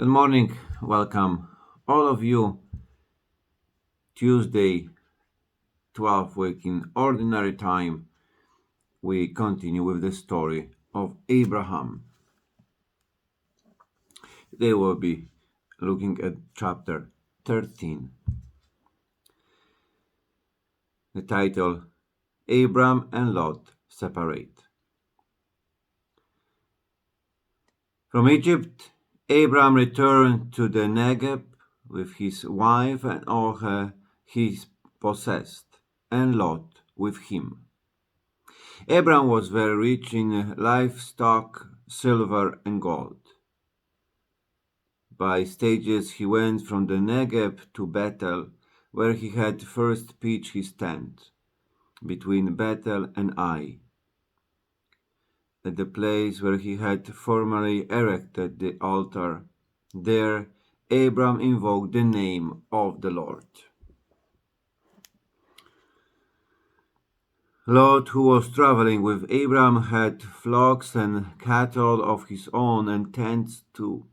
Good morning, welcome all of you. Tuesday, 12 week in ordinary time, we continue with the story of Abraham. Today we'll be looking at chapter 13. The title, Abram and Lot Separate. From Egypt, Abram returned to the Negev with his wife and all he possessed, and Lot with him. Abram was very rich in livestock, silver, and gold. By stages he went from the Negev to Bethel, where he had first pitched his tent, between Bethel and Ai, at the place where he had formerly erected the altar. There Abram invoked the name of the Lord. Lot, who was traveling with Abram, had flocks and cattle of his own and tents too.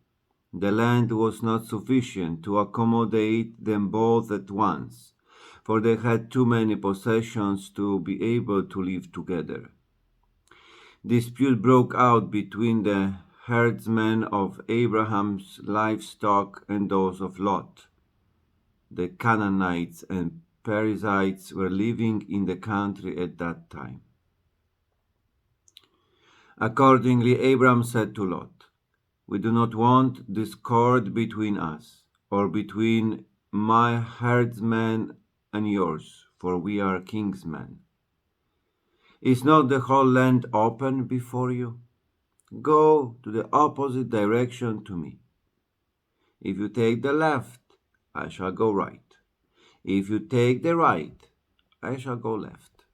The land was not sufficient to accommodate them both at once, for they had too many possessions to be able to live together. Dispute broke out between the herdsmen of Abraham's livestock and those of Lot. The Canaanites and Perizzites were living in the country at that time. Accordingly, Abram said to Lot, "We do not want discord between us, or between my herdsmen and yours, for we are king's men. Is not the whole land open before you? Go to the opposite direction to me. If you take the left, I shall go right. If you take the right, I shall go left."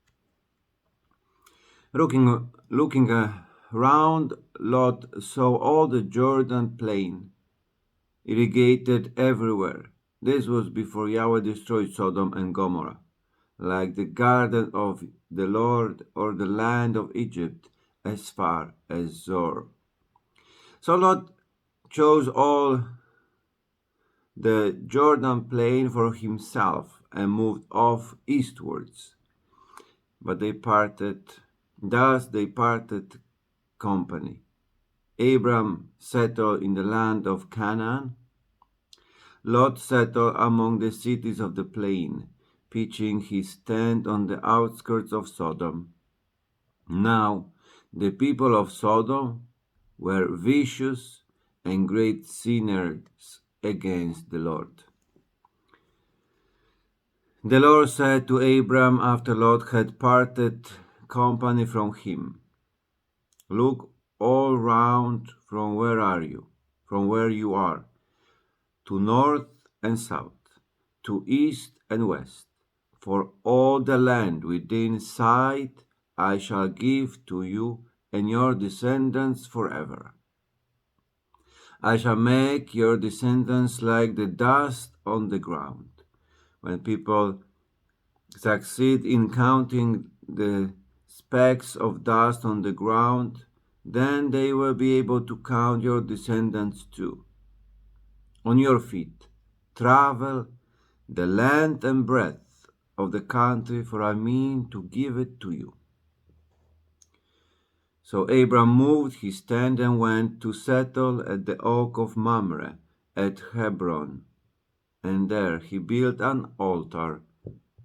Looking around, Lot saw all the Jordan plain, irrigated everywhere. This was before Yahweh destroyed Sodom and Gomorrah, like the garden of the Lord or the land of Egypt, as far as Zoar. So Lot chose all the Jordan plain for himself and moved off eastwards. But thus they parted company. Abram settled in the land of Canaan. Lot settled among the cities of the plain, pitching his tent on the outskirts of Sodom. Now the people of Sodom were vicious and great sinners against the Lord. The Lord said to Abram after Lot had parted company from him, "Look all round from where you are, to north and south, to east and west, for all the land within sight I shall give to you and your descendants forever. I shall make your descendants like the dust on the ground." When people succeed in counting the specks of dust on the ground, then they will be able to count your descendants too. On your feet, travel the length and breadth of the country, for I mean to give it to you. So Abram moved his tent and went to settle at the oak of Mamre at Hebron, and there he built an altar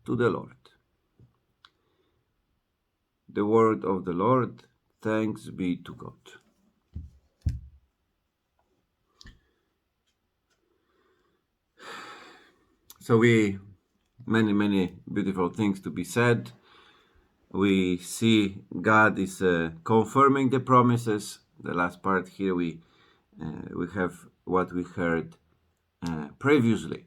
to the Lord. The word of the Lord. Thanks be to God. So many beautiful things to be said. We see God is confirming the promises. The last part here we have what we heard previously,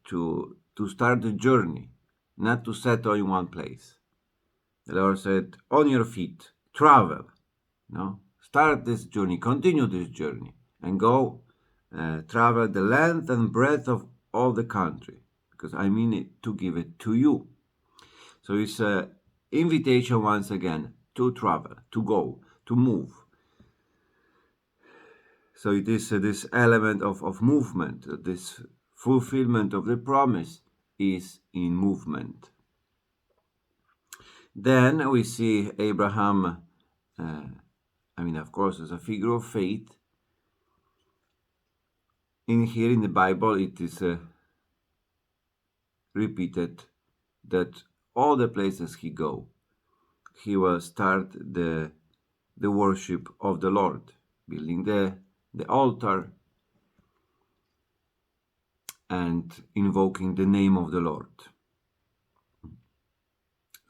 to start the journey, not to settle in one place. The Lord said, "On your feet, travel." No, start this journey, continue this journey, and go travel the length and breadth of all the country, because I mean it to give it to you. So it's an invitation once again to travel, to go, to move. So it is this element of movement, this fulfillment of the promise is in movement. Then we see Abraham, of course, as a figure of faith. Here in the Bible, it is repeated that all the places he go, he will start the worship of the Lord, building the altar and invoking the name of the Lord.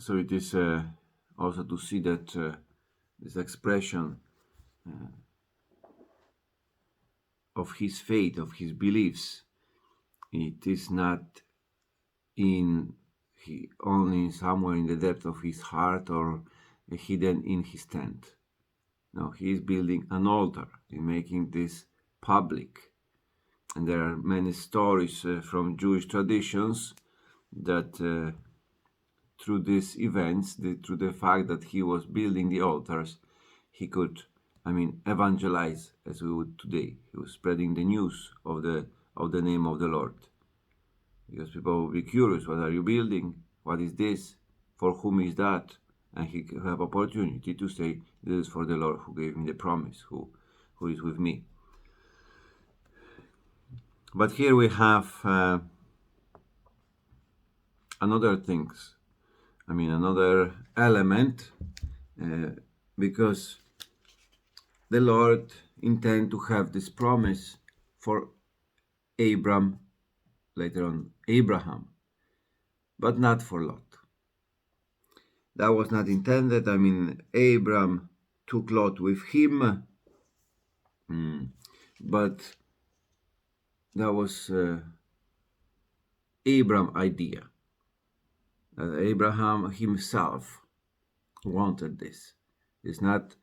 So it is also to see that this expression of his faith, of his beliefs, it is not only somewhere in the depth of his heart or hidden in his tent. No, he is building an altar, in making this public. And there are many stories from Jewish traditions that through these events, through the fact that he was building the altars, he could, evangelize as we would today. He was spreading the news of the name of the Lord. Because people will be curious, what are you building? What is this? For whom is that? And he could have opportunity to say, this is for the Lord who gave me the promise, who is with me. But here we have another element, because the Lord intend to have this promise for Abram, later on Abraham, but not for Lot. That was not intended. Abram took Lot with him, but that was Abram's idea. Abraham himself wanted this. It's not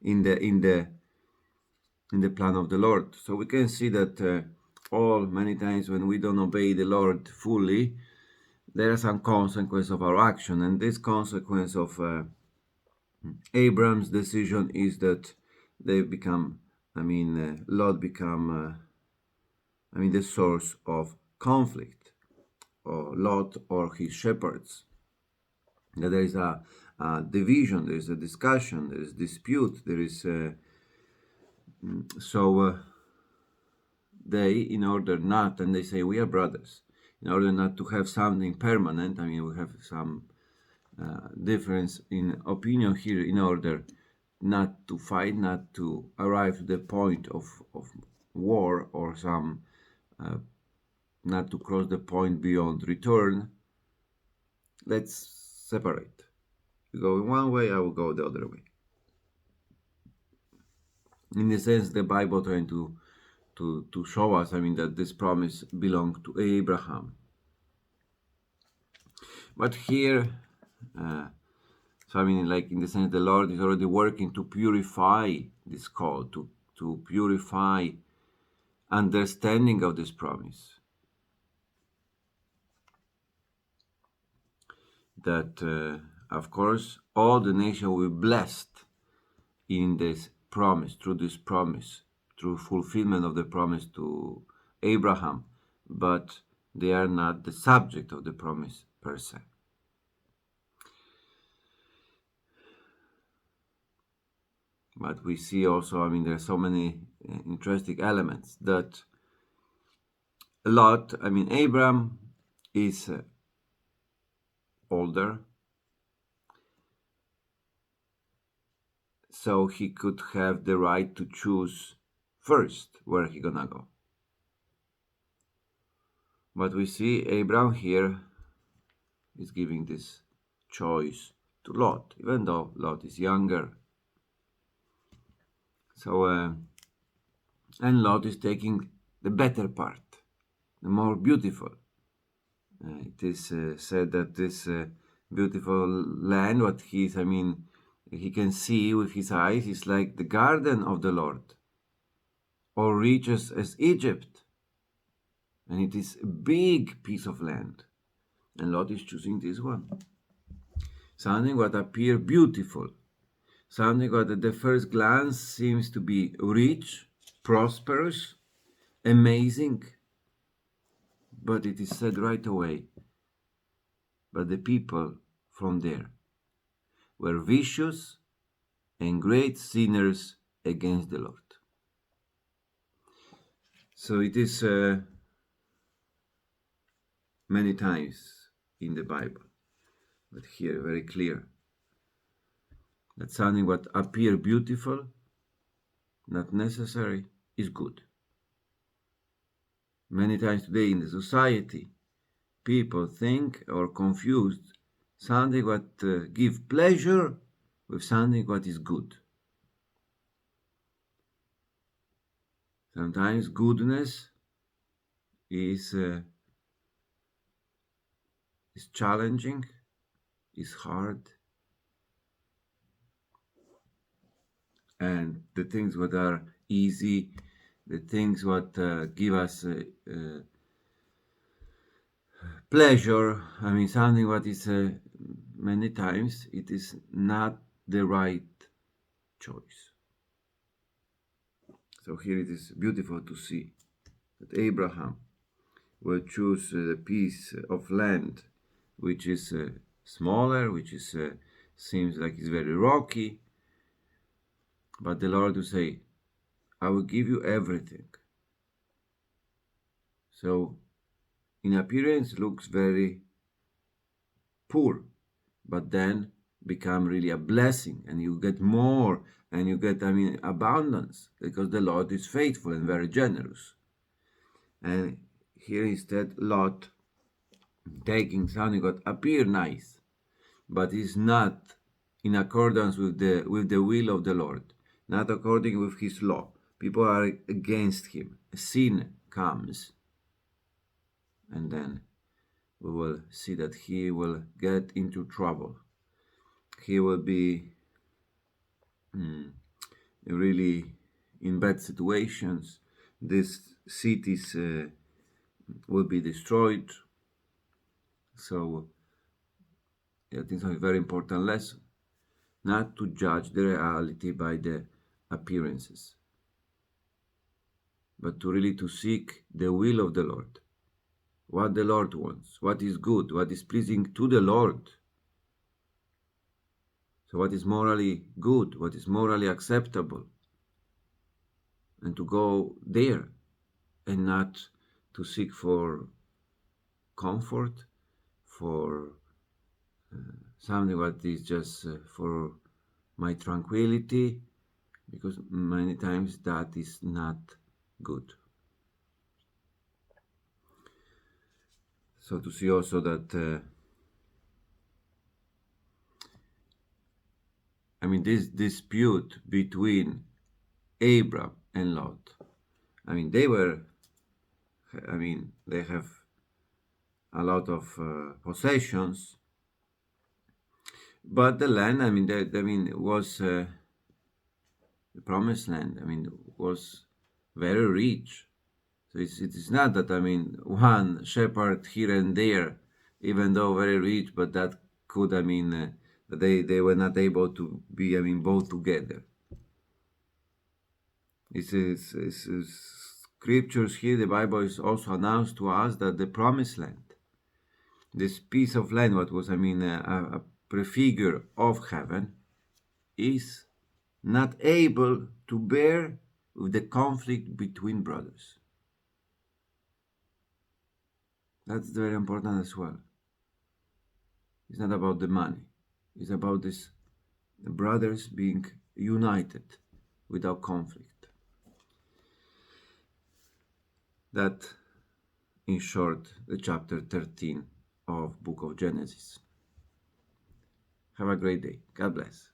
in the plan of the Lord. So we can see that many times when we don't obey the Lord fully, there are some consequences of our action, and this consequence of Abram's decision is that they become, Lot become, the source of conflict, or Lot or his shepherds. That there is a division, there is a discussion, there is dispute, there is they, in order not, and they say we are brothers, in order not to have something permanent, we have some difference in opinion here, in order not to fight, not to arrive to the point of war, or some not to cross the point beyond return. Let's separate. You go in one way, I will go the other way. In a sense, the Bible trying to show us, that this promise belonged to Abraham. But here, like in the sense, the Lord is already working to purify this call, to purify understanding of this promise. That, of course, all the nation will be blessed in this promise, through fulfillment of the promise to Abraham, but they are not the subject of the promise per se. But we see also, there are so many interesting elements that Lot, Abram is older, so he could have the right to choose first where he gonna go. But we see Abram here is giving this choice to Lot, even though Lot is younger. So, and Lot is taking the better part, the more beautiful. It is said that this beautiful land, what he can see with his eyes, is like the garden of the Lord, or reaches as Egypt. And it is a big piece of land. And Lot is choosing this one. Something what appears beautiful. Something what at the first glance seems to be rich, prosperous, amazing, but it is said right away, but the people from there were vicious and great sinners against the Lord. So it is many times in the Bible, but here very clear that something what appear beautiful, not necessary, is good. Many times today in the society, people think or confuse something what give pleasure with something what is good. Sometimes goodness is challenging, is hard, and the things what are easy, the things what give us pleasure, I mean something what is many times it is not the right choice. So here it is beautiful to see that Abraham will choose the piece of land which is smaller, which is seems like it's very rocky, but the Lord will say, I will give you everything. So in appearance looks very poor, but then become really a blessing, and you get more, and you get, I mean, abundance, because the Lord is faithful and very generous. And here instead Lot taking something that appear nice, but is not in accordance with the will of the Lord, not according with his law. People are against him. Sin comes, and then we will see that he will get into trouble. He will be really in bad situations. These cities will be destroyed. So I think it's a very important lesson, not to judge the reality by the appearances, but to really to seek the will of the Lord, what the Lord wants, what is good, what is pleasing to the Lord. So what is morally good, what is morally acceptable, and to go there and not to seek for comfort, for something what is just for my tranquility, because many times that is not good. So to see also that I mean this dispute between Abram and Lot, I mean they have a lot of possessions, but the land, was the promised land. I mean, was very rich. So it is not that, I mean, one shepherd here and there, even though very rich, but that could, that they were not able to be, both together. It is scriptures here, the Bible is also announced to us that the promised land, this piece of land, what was, a prefigure of heaven, is not able to bear with the conflict between brothers. That's very important as well. It's not about the money. It's about this brothers being united without conflict. That, in short, the chapter 13 of Book of Genesis. Have a great day. God bless.